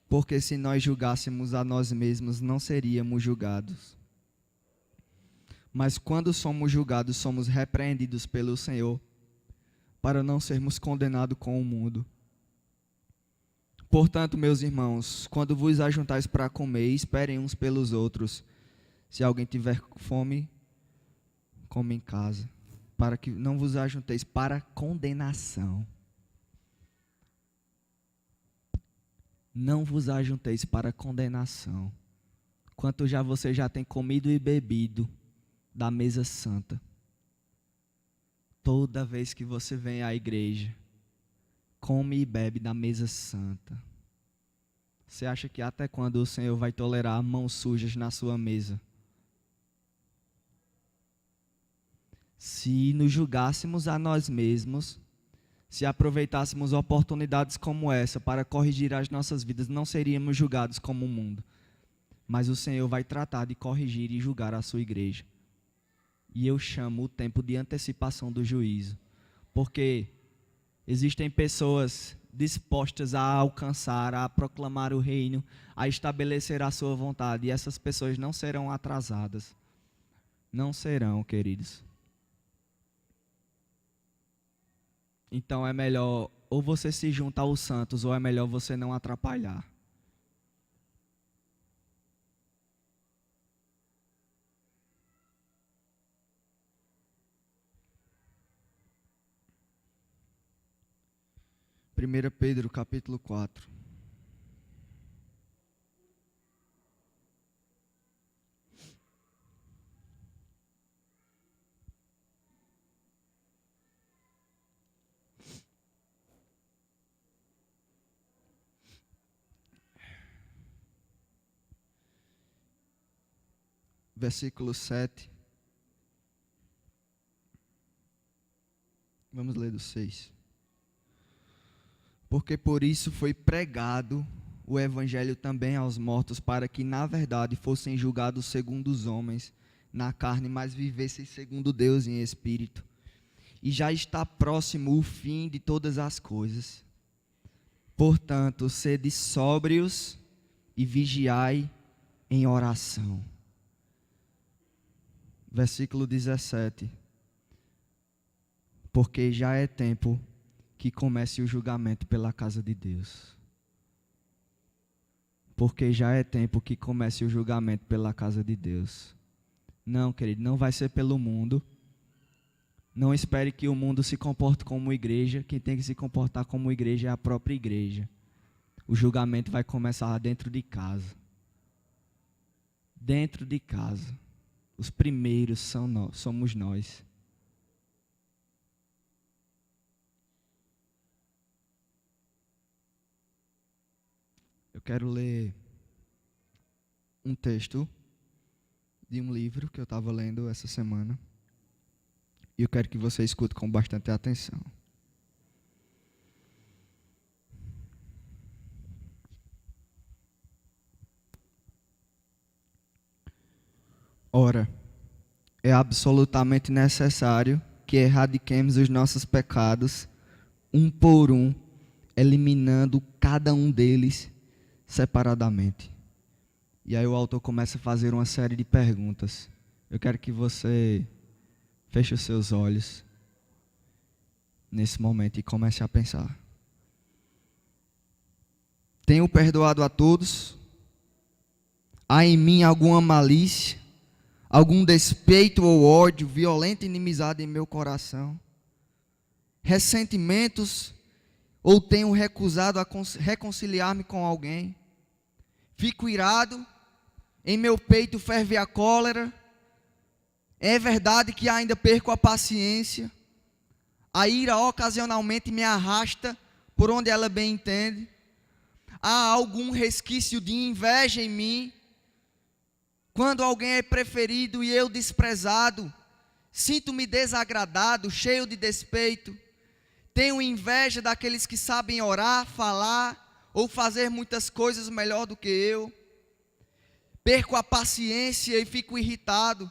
Porque se nós julgássemos a nós mesmos, não seríamos julgados. Mas quando somos julgados, somos repreendidos pelo Senhor, para não sermos condenados com o mundo. Portanto, meus irmãos, quando vos ajuntais para comer, esperem uns pelos outros. Se alguém tiver fome, come em casa, para que não vos ajunteis para condenação. Não vos ajunteis para condenação, quanto já você já tem comido e bebido da mesa santa. Toda vez que você vem à igreja, come e bebe da mesa santa. Você acha que até quando o Senhor vai tolerar mãos sujas na sua mesa? Se nos julgássemos a nós mesmos, se aproveitássemos oportunidades como essa para corrigir as nossas vidas, não seríamos julgados como o mundo. Mas o Senhor vai tratar de corrigir e julgar a sua igreja. E eu chamo o tempo de antecipação do juízo. Porque existem pessoas dispostas a alcançar, a proclamar o reino, a estabelecer a sua vontade. E essas pessoas não serão atrasadas. Não serão, queridos. Então é melhor ou você se junta aos santos, ou é melhor você não atrapalhar. Primeira Pedro, capítulo 4. Versículo 7. Vamos ler do 6. Porque por isso foi pregado o evangelho também aos mortos, para que na verdade fossem julgados segundo os homens na carne, mas vivessem segundo Deus em espírito. e já está próximo o fim de todas as coisas. Portanto, sede sóbrios e vigiai em oração. Versículo 17. Porque já é tempo que comece o julgamento pela casa de Deus. Porque já é tempo que comece o julgamento pela casa de Deus. Não, querido, não vai ser pelo mundo. Não espere que o mundo se comporte como igreja. Quem tem que se comportar como igreja é a própria igreja. O julgamento vai começar dentro de casa. Dentro de casa. Os primeiros somos nós. Eu quero ler um texto de um livro que eu estava lendo essa semana. E eu quero que você escute com bastante atenção. Ora, é absolutamente necessário que erradiquemos os nossos pecados, um por um, eliminando cada um deles separadamente. E aí o autor começa a fazer uma série de perguntas. Eu quero que você feche os seus olhos nesse momento e comece a pensar. Tenho perdoado a todos? Há em mim alguma malícia, algum despeito ou ódio, violenta inimizade em meu coração? Ressentimentos ou tenho recusado a reconciliar-me com alguém? Fico irado, em meu peito ferve a cólera. É verdade que ainda perco a paciência. A ira ocasionalmente me arrasta por onde ela bem entende. Há algum resquício de inveja em mim. Quando alguém é preferido e eu desprezado, sinto-me desagradado, cheio de despeito. Tenho inveja daqueles que sabem orar, falar ou fazer muitas coisas melhor do que eu. Perco a paciência e fico irritado.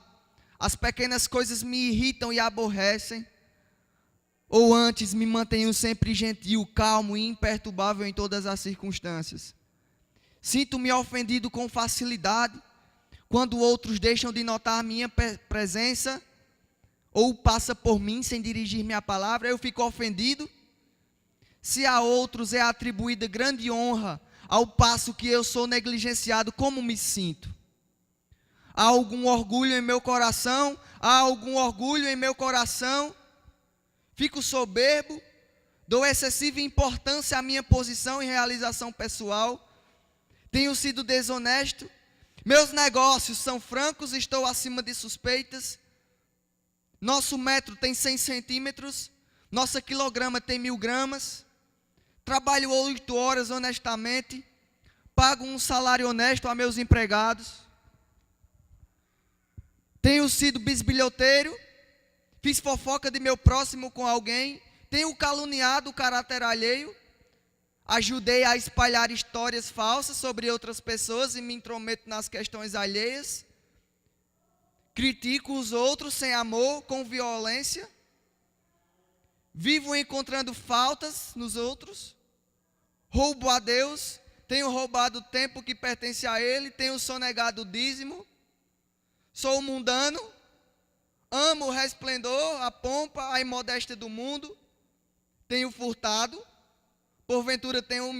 As pequenas coisas me irritam e aborrecem. Ou antes me mantenho sempre gentil, calmo e imperturbável em todas as circunstâncias. Sinto-me ofendido com facilidade quando outros deixam de notar minha presença ou passa por mim sem dirigir-me a palavra. Eu fico ofendido. Se a outros é atribuída grande honra, ao passo que eu sou negligenciado, como me sinto? Há algum orgulho em meu coração? Há algum orgulho em meu coração? Fico soberbo? Dou excessiva importância à minha posição e realização pessoal? Tenho sido desonesto? Meus negócios são francos? Estou acima de suspeitas? Nosso metro tem 100 centímetros? Nossa quilograma tem 1000 gramas? Trabalho 8 horas honestamente? Pago um salário honesto a meus empregados? Tenho sido bisbilhoteiro? Fiz fofoca de meu próximo com alguém? Tenho caluniado o caráter alheio? Ajudei a espalhar histórias falsas sobre outras pessoas e me intrometo nas questões alheias? Critico os outros sem amor, com violência? Vivo encontrando faltas nos outros? Roubo a Deus? Tenho roubado o tempo que pertence a Ele? Tenho sonegado o dízimo? Sou mundano? Amo o resplendor, a pompa, a imodéstia do mundo? Tenho furtado? Porventura tenho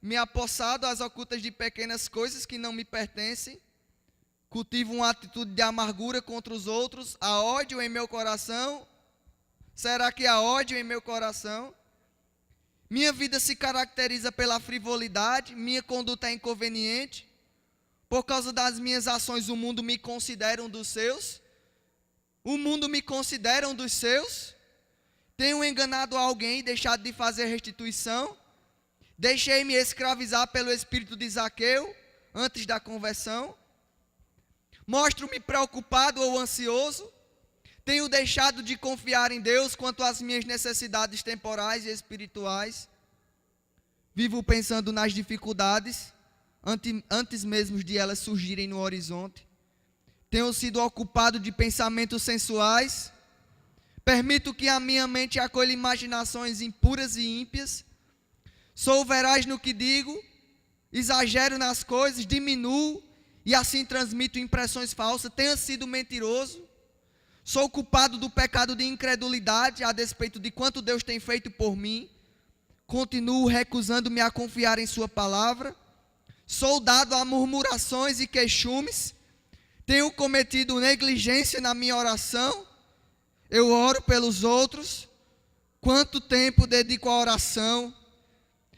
me apossado às ocultas de pequenas coisas que não me pertencem? Cultivo uma atitude de amargura contra os outros? Há ódio em meu coração? Será que há ódio em meu coração? Minha vida se caracteriza pela frivolidade, minha conduta é inconveniente. Por causa das minhas ações, o mundo me considera um dos seus? O mundo me considera um dos seus? Tenho enganado alguém e deixado de fazer restituição? Deixei-me escravizar pelo espírito de Zaqueu antes da conversão? Mostro-me preocupado ou ansioso? Tenho deixado de confiar em Deus quanto às minhas necessidades temporais e espirituais? Vivo pensando nas dificuldades antes mesmo de elas surgirem no horizonte? Tenho sido ocupado de pensamentos sensuais? Permito que a minha mente acolha imaginações impuras e ímpias. Sou veraz no que digo, exagero nas coisas, diminuo e assim transmito impressões falsas. Tenha sido mentiroso. Sou culpado do pecado de incredulidade a despeito de quanto Deus tem feito por mim. Continuo recusando-me a confiar em sua palavra. Sou dado a murmurações e queixumes. Tenho cometido negligência na minha oração. Eu oro pelos outros. Quanto tempo dedico à oração?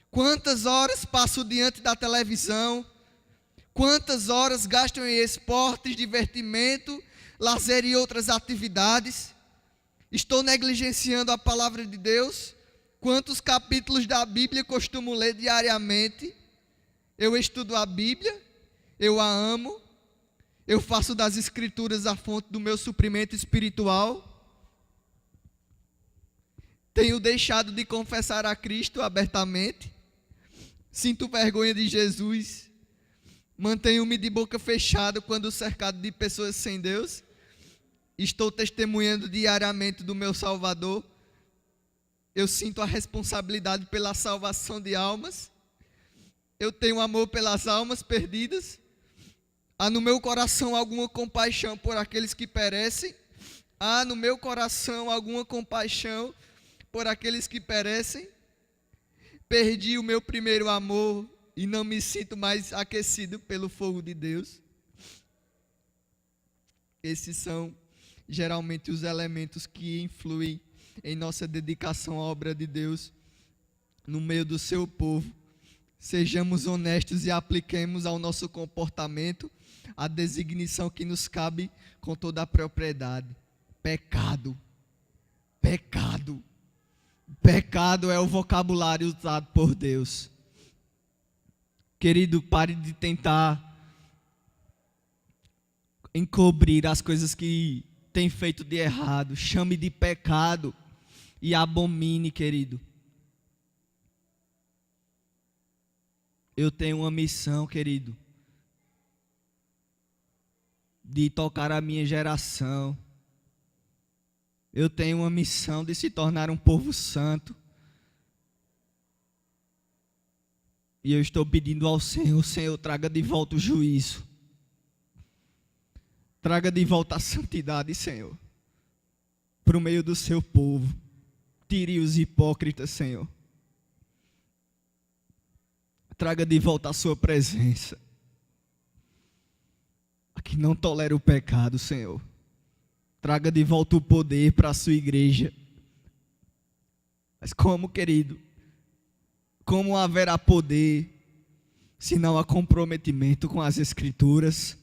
Quantas horas passo diante da televisão? Quantas horas gasto em esportes, divertimento, lazer e outras atividades? Estou negligenciando a palavra de Deus? Quantos capítulos da Bíblia costumo ler diariamente? Eu estudo a Bíblia, eu a amo, eu faço das Escrituras a fonte do meu suprimento espiritual. Tenho deixado de confessar a Cristo abertamente. Sinto vergonha de Jesus. Mantenho-me de boca fechada quando cercado de pessoas sem Deus. Estou testemunhando diariamente do meu Salvador. Eu sinto a responsabilidade pela salvação de almas. Eu tenho amor pelas almas perdidas. Há no meu coração alguma compaixão por aqueles que perecem. Há no meu coração alguma compaixão por aqueles que perecem. Perdi o meu primeiro amor e não me sinto mais aquecido pelo fogo de Deus. Esses são geralmente os elementos que influem em nossa dedicação à obra de Deus no meio do seu povo. Sejamos honestos e apliquemos ao nosso comportamento a designação que nos cabe com toda a propriedade. Pecado. Pecado. Pecado é o vocabulário usado por Deus. Querido, pare de tentar encobrir as coisas que tem feito de errado. Chame de pecado e abomine, querido. Eu tenho uma missão, querido, de tocar a minha geração. Eu tenho uma missão de se tornar um povo santo. E eu estou pedindo ao Senhor, Senhor, traga de volta o juízo. Traga de volta a santidade, Senhor, para o meio do seu povo. Tire os hipócritas, Senhor. Traga de volta a sua presença. A que não tolera o pecado, Senhor. Traga de volta o poder para a sua igreja. Mas como, querido? Como haverá poder se não há comprometimento com as Escrituras?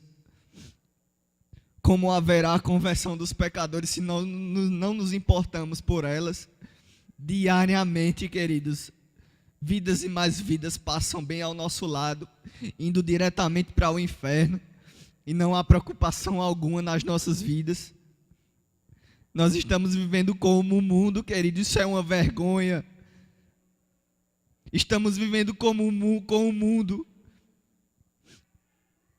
Como haverá a conversão dos pecadores se não nos importamos por elas? Diariamente, queridos, vidas e mais vidas passam bem ao nosso lado, indo diretamente para o inferno, e não há preocupação alguma nas nossas vidas. Nós estamos vivendo como o mundo, querido, isso é uma vergonha. Estamos vivendo com o mundo.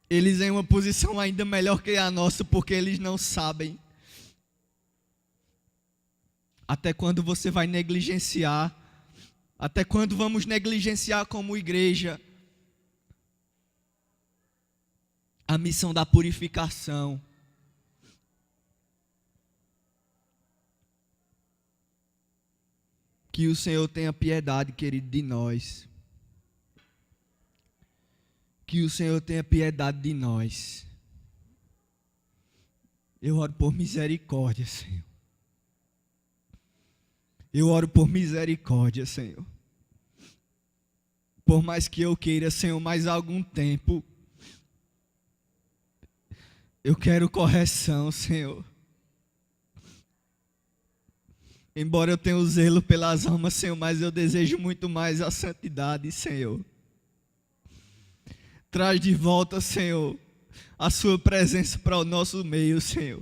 Eles em uma posição ainda melhor que a nossa, porque eles não sabem. Até quando você vai negligenciar? Até quando vamos negligenciar como igreja a missão da purificação? Que o Senhor tenha piedade, querido, de nós. Que o Senhor tenha piedade de nós. Eu oro por misericórdia, Senhor. Eu oro por misericórdia, Senhor. Por mais que eu queira, Senhor, mais algum tempo, eu quero correção, Senhor. Embora eu tenha o zelo pelas almas, Senhor, mas eu desejo muito mais a santidade, Senhor. Traz de volta, Senhor, a sua presença para o nosso meio, Senhor.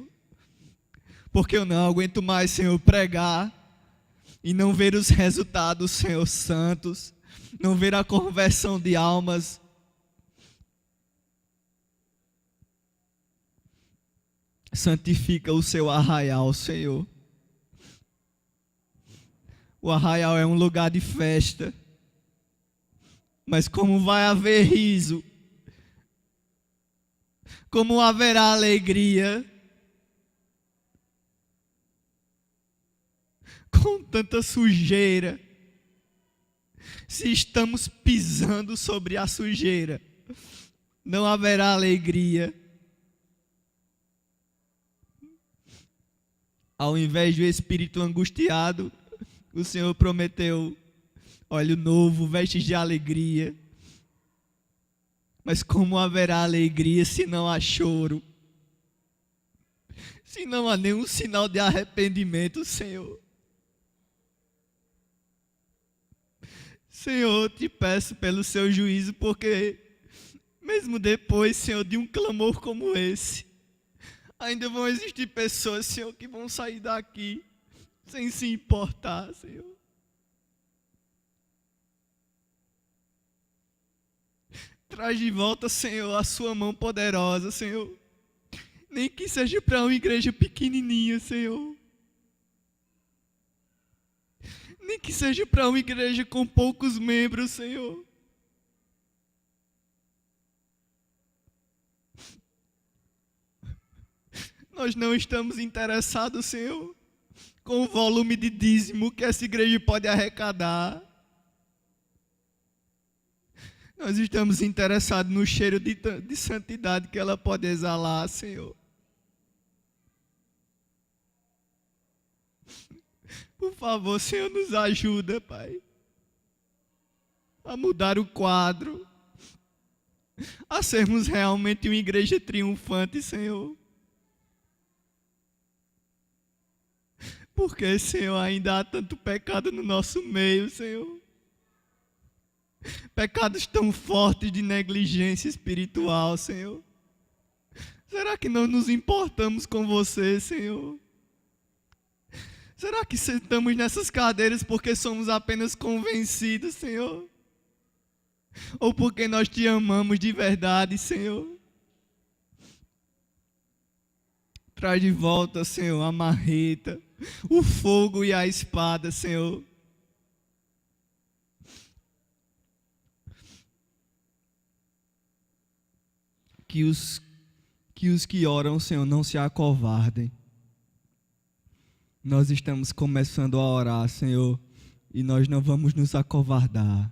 Porque eu não aguento mais, Senhor, pregar e não ver os resultados, Senhor, santos. Não ver a conversão de almas. Santifica o seu arraial, Senhor. O arraial é um lugar de festa. Mas como vai haver riso? Como haverá alegria? Com tanta sujeira. Se estamos pisando sobre a sujeira, não haverá alegria. Ao invés do espírito angustiado, o Senhor prometeu óleo novo, vestes de alegria. Mas como haverá alegria se não há choro? Se não há nenhum sinal de arrependimento, Senhor. Senhor, eu te peço pelo seu juízo, porque mesmo depois, Senhor, de um clamor como esse, ainda vão existir pessoas, Senhor, que vão sair daqui sem se importar, Senhor. Traz de volta, Senhor, a sua mão poderosa, Senhor. Nem que seja para uma igreja pequenininha, Senhor. Nem que seja para uma igreja com poucos membros, Senhor. Nós não estamos interessados, Senhor, com o volume de dízimo que essa igreja pode arrecadar. Nós estamos interessados no cheiro de santidade que ela pode exalar, Senhor. Por favor, Senhor, nos ajuda, Pai, a mudar o quadro, a sermos realmente uma igreja triunfante, Senhor. Porque, Senhor, ainda há tanto pecado no nosso meio, Senhor. Pecados tão fortes de negligência espiritual, Senhor. Será que não nos importamos com você, Senhor? Será que sentamos nessas cadeiras porque somos apenas convencidos, Senhor? Ou porque nós te amamos de verdade, Senhor? Traz de volta, Senhor, a marreta, o fogo e a espada, Senhor. Que os que oram, Senhor, não se acovardem. Nós estamos começando a orar, Senhor, e nós não vamos nos acovardar.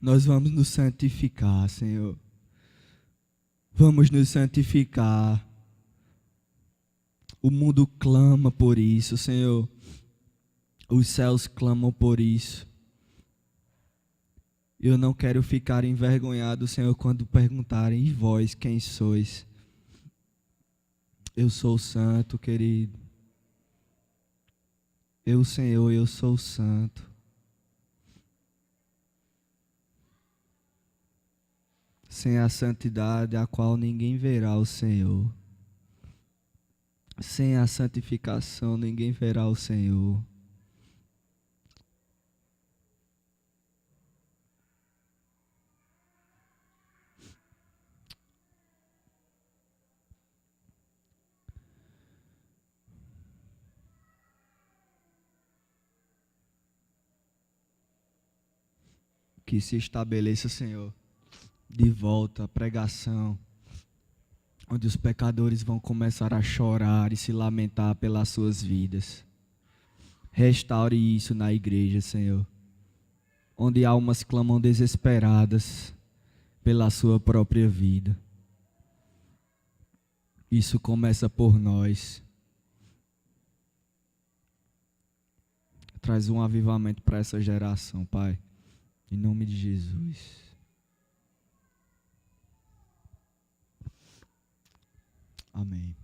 Nós vamos nos santificar, Senhor. Vamos nos santificar. O mundo clama por isso, Senhor. Os céus clamam por isso. Eu não quero ficar envergonhado, Senhor, quando perguntarem: e vós, quem sois? Eu sou santo, querido. Eu, Senhor, eu sou santo. Sem a santidade, a qual ninguém verá o Senhor. Sem a santificação, ninguém verá o Senhor. Que se estabeleça, Senhor, de volta a pregação, onde os pecadores vão começar a chorar e se lamentar pelas suas vidas. Restaure isso na igreja, Senhor, onde almas clamam desesperadas pela sua própria vida. Isso começa por nós. Traz um avivamento para essa geração, Pai. Em nome de Jesus. Amém.